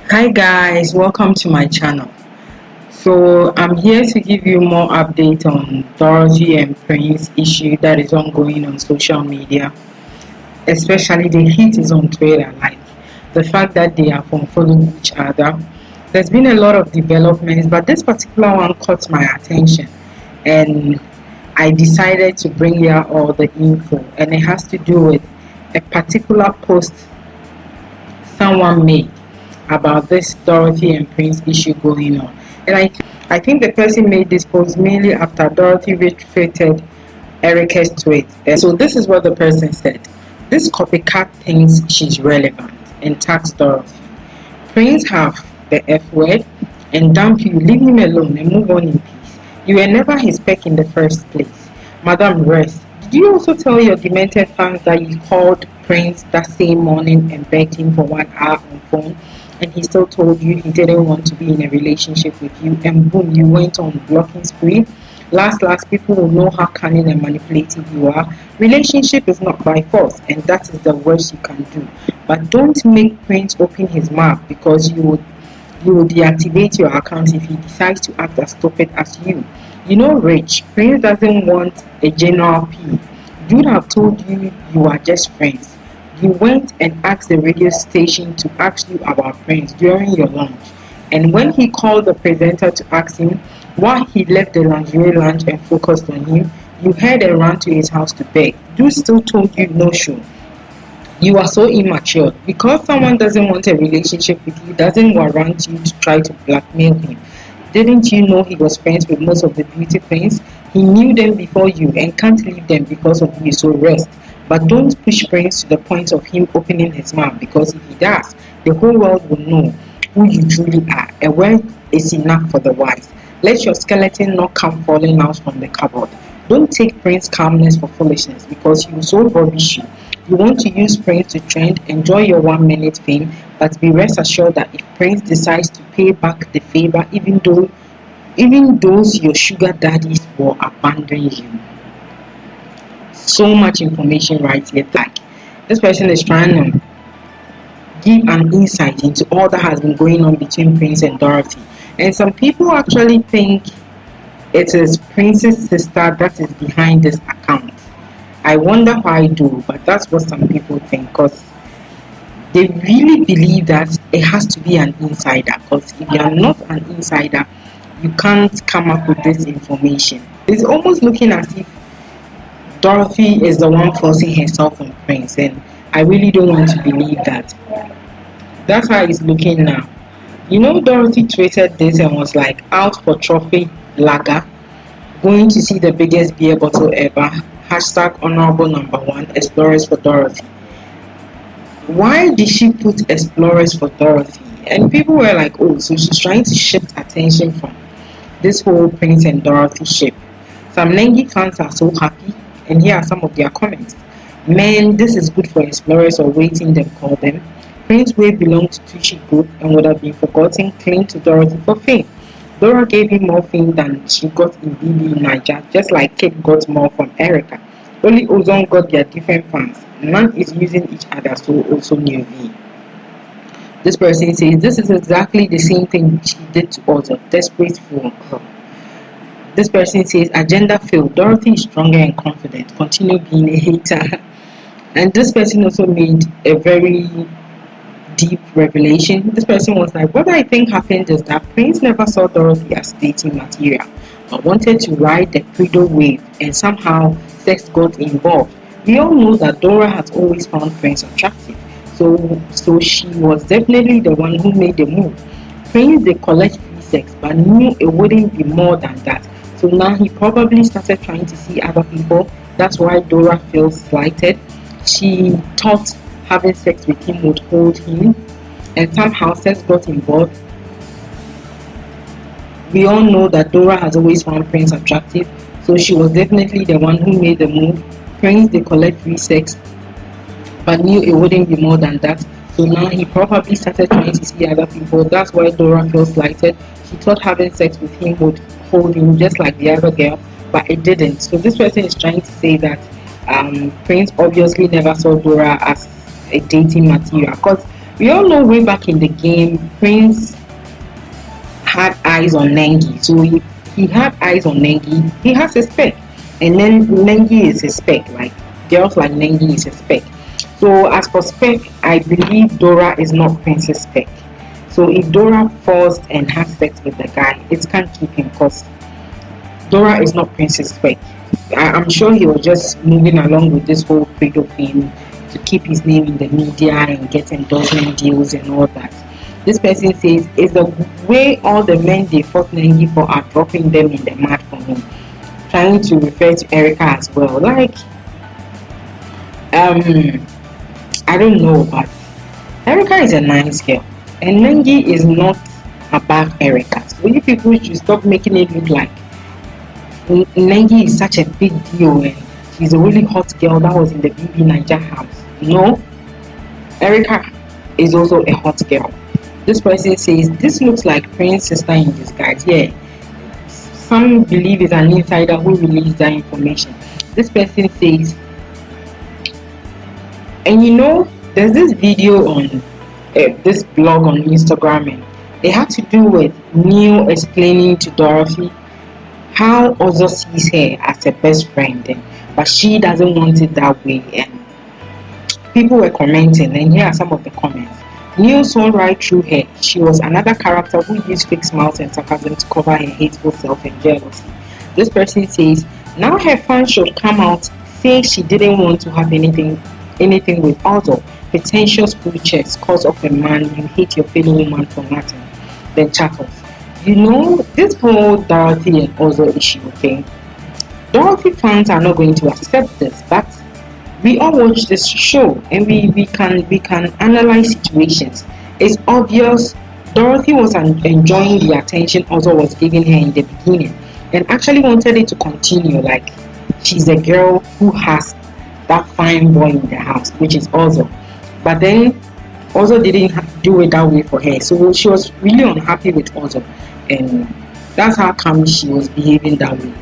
Hi guys, welcome to my channel. So I'm here to give you more update on Dorothy and Prince issue that is ongoing on social media, especially the heat is on Twitter, like the fact that they are following each other. There's been a lot of developments, but this particular one caught my attention, and I decided to bring you all the info, and it has to do with a particular post someone made about this Dorothy and Prince issue going on. And I think the person made this post mainly after Dorothy retweeted Erica's tweet. And so this is what the person said. This copycat thinks she's relevant and tags Dorothy. Prince have the F word and dump you, leave him alone and move on in peace. You were never his peck in the first place. Madam Rest, did you also tell your demented fans that you called Prince that same morning and begged him for 1 hour on phone, and he still told you he didn't want to be in a relationship with you, and boom, you went on blocking spree? Last, people will know how cunning and manipulative you are. Relationship is not by force, and that is the worst you can do. But don't make Prince open his mouth, because you will deactivate your account if he decides to act as stupid as you. You know, Rich, Prince doesn't want a general P. Dude have told you you are just friends. You went and asked the radio station to ask you about Prince during your lunch. And when he called the presenter to ask him why he left the lingerie lounge and focused on him, you heard and ran to his house to beg. Dude still told you no show. You are so immature. Because someone doesn't want a relationship with you doesn't warrant you to try to blackmail him. Didn't you know he was friends with most of the beauty queens? He knew them before you and can't leave them because of you, so rest. But don't push Prince to the point of him opening his mouth, because if he does, the whole world will know who you truly are. A word is enough for the wise. Let your skeleton not come falling out from the cupboard. Don't take Prince's calmness for foolishness, because he will so rubbish you. You want to use Prince to trend, enjoy your 1 minute fame, but be rest assured that if Prince decides to pay back the favor, even those your sugar daddies will abandon you. So much information right here. Like, this person is trying to give an insight into all that has been going on between Prince and Dorothy. And some people actually think it is Prince's sister that is behind this account. I wonder why do, but that's what some people think, because they really believe that it has to be an insider, because if you are not an insider, you can't come up with this information. It's almost looking as if Dorothy is the one forcing herself on Prince, and I really don't want to believe that. That's how it's looking now. You know, Dorothy tweeted this and was like, out for trophy lager, going to see the biggest beer bottle ever, hashtag honorable #1, explorers for Dorothy. Why did she put explorers for Dorothy? And people were like, oh, so she's trying to shift attention from this whole Prince and Dorothy ship. Some Lengi fans are so happy, and here are some of their comments. Man, this is good for explorers, or waiting them call them. Prince Way belonged to Tushy Group and would have been forgotten, claimed to Dorothy for fame. Dora gave him more fame than she got in Bbnaija, just like Kate got more from Erica. Only Ozone got their different fans. None is using each other, so also New V. This person says this is exactly the same thing she did to us, a desperate fool. This person says agenda failed. Dorothy is stronger and confident. Continue being a hater. And this person also made a very deep revelation. This person was like, what I think happened is that Prince never saw Dorothy as dating material, but wanted to ride the Credo wave, and somehow sex got involved. We all know that Dora has always found Prince attractive, so she was definitely the one who made the move. Prince they collect free sex, but knew it wouldn't be more than that. So now he probably started trying to see other people. That's why Dora feels slighted. She thought having sex with him would hold him, and somehow sex got involved. We all know that Dora has always found Prince attractive, so she was definitely the one who made the move. Prince they collect free sex, but knew it wouldn't be more than that. So now he probably started trying to see other people. That's why Dora feels slighted. She thought having sex with him would hold him just like the other girl, but it didn't. So this person is trying to say that Prince obviously never saw Dora as a dating material, because We all know way back in the game, Prince had eyes on Nengi. So he had eyes on Nengi. He has a spec. And then Nengi is a spec. Like girls like Nengi is a spec. So as for spec, I believe Dora is not Prince's spec. So if Dora falls and has sex with the guy, it can't keep him because Dora is not Prince's spec. I'm sure he was just moving along with this whole credo thing to keep his name in the media and get endorsement deals and all that. This person says, is the way all the men they fought Nengi for are dropping them in the mud for me. Trying to refer to Erica as well. Like, I don't know, but Erica is a nice girl. And Nengi is not above Erica. So you people should stop making it look like Nengi is such a big deal and she's a really hot girl that was in the Bbnaija house. No, Erica is also a hot girl. This person says, this looks like Prince's sister in disguise. Yeah, some believe it's an insider who released that information. This person says, and you know, there's this video on this blog on Instagram, and it had to do with Neil explaining to Dorathy how Ozo sees her as a best friend, but she doesn't want it that way. And people were commenting, and here are some of the comments. Neil saw right through her. She was another character who used fake smiles and sarcasm to cover her hateful self and jealousy. This person says, now her fans should come out saying she didn't want to have anything with Ozo. Pretentious bullshit cause of a man you hate your fellow woman for nothing. Then chuckles. You know, this whole Dorathy and Ozo issue, okay? Dorathy fans are not going to accept this, but we all watch this show and we can analyze situations. It's obvious Dorathy was enjoying the attention Ozo was giving her in the beginning and actually wanted it to continue. Like, she's a girl who has that fine boy in the house, which is Ozo. But then Ozo didn't do it that way for her, so she was really unhappy with Ozo, and that's how come she was behaving that way.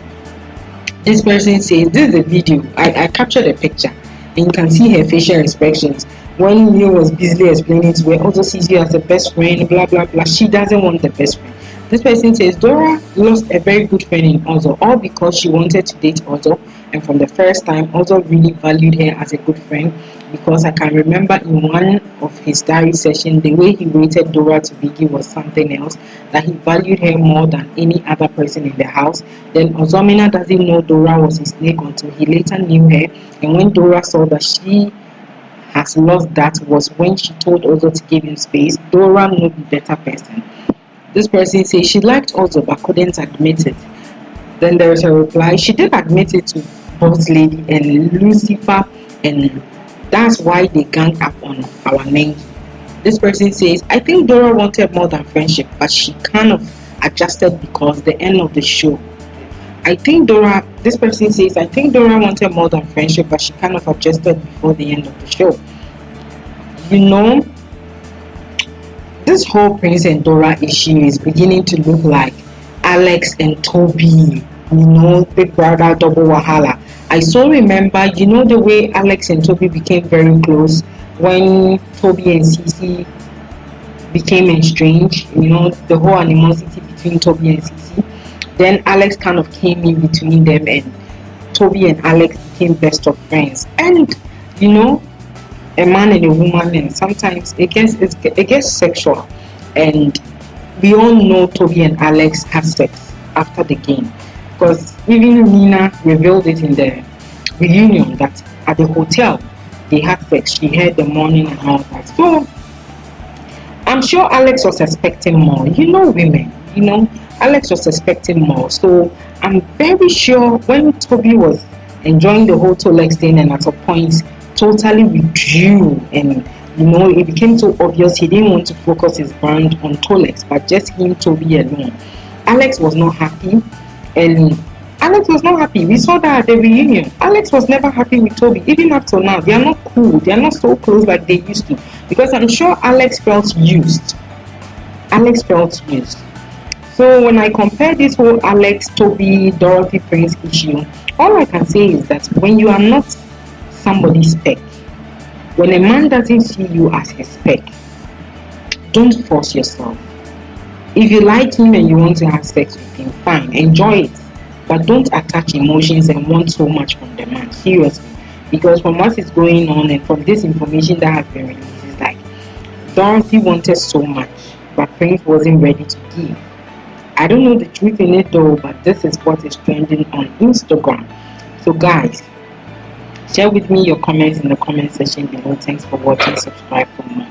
This person says, this is a video, I captured a picture and you can see her facial expressions when Neil was busily explaining to her Ozo sees you as the best friend, blah blah blah. She doesn't want the best friend. This person says, Dora lost a very good friend in Ozo, all because she wanted to date Ozo, and from the first time Ozo really valued her as a good friend, because I can remember in one of his diary sessions the way he rated Dora to Biggie was something else, that he valued her more than any other person in the house. Then Ozomina doesn't know Dora was his snake until he later knew her, and when Dora saw that she has lost that was when she told Ozo to give him space. Dora knew the better person. This person says she liked Ozo but couldn't admit it. Then there is a reply, she did admit it to Boss Lady and Lucifer, and that's why they ganged up on our Nengi. This person says, I think Dora wanted more than friendship, but she kind of adjusted because the end of the show. This person says, I think Dora wanted more than friendship, but she kind of adjusted before the end of the show. You know, this whole Prince and Dora issue is beginning to look like Alex and Toby, you know, Big Brother double wahala. I so remember, you know, the way Alex and Toby became very close when Toby and Cece became estranged, you know, the whole animosity between Toby and Cece. Then Alex kind of came in between them and Toby and Alex became best of friends. And, you know, a man and a woman, and sometimes it gets sexual, and we all know Toby and Alex had sex after the game, because even Nina revealed it in the reunion that at the hotel they had sex. She heard the morning and all that. So I'm sure Alex was expecting more. You know, women, you know, Alex was expecting more. So I'm very sure when Toby was enjoying the whole Tolex thing and at a point totally withdrew, and you know, it became so obvious he didn't want to focus his brand on Tolex but just him, Toby alone. Alex was not happy, and Alex was not happy. We saw that at the reunion. Alex was never happy with Toby. Even up till now, they are not cool. They are not so close like they used to, because I'm sure Alex felt used. So when I compare this whole Alex, Toby, Dorathy, Prince issue, all I can say is that when you are not somebody's spec, when a man doesn't see you as his spec, Don't force yourself. If you like him and you want to have sex with him, fine, enjoy it. But don't attack emotions and want so much from the man, seriously. Because from what is going on and from this information that has been released, it's like Dorothy wanted so much, but Prince wasn't ready to give. I don't know the truth in it though, but this is what is trending on Instagram. So guys, share with me your comments in the comment section below. Thanks for watching. Subscribe for more.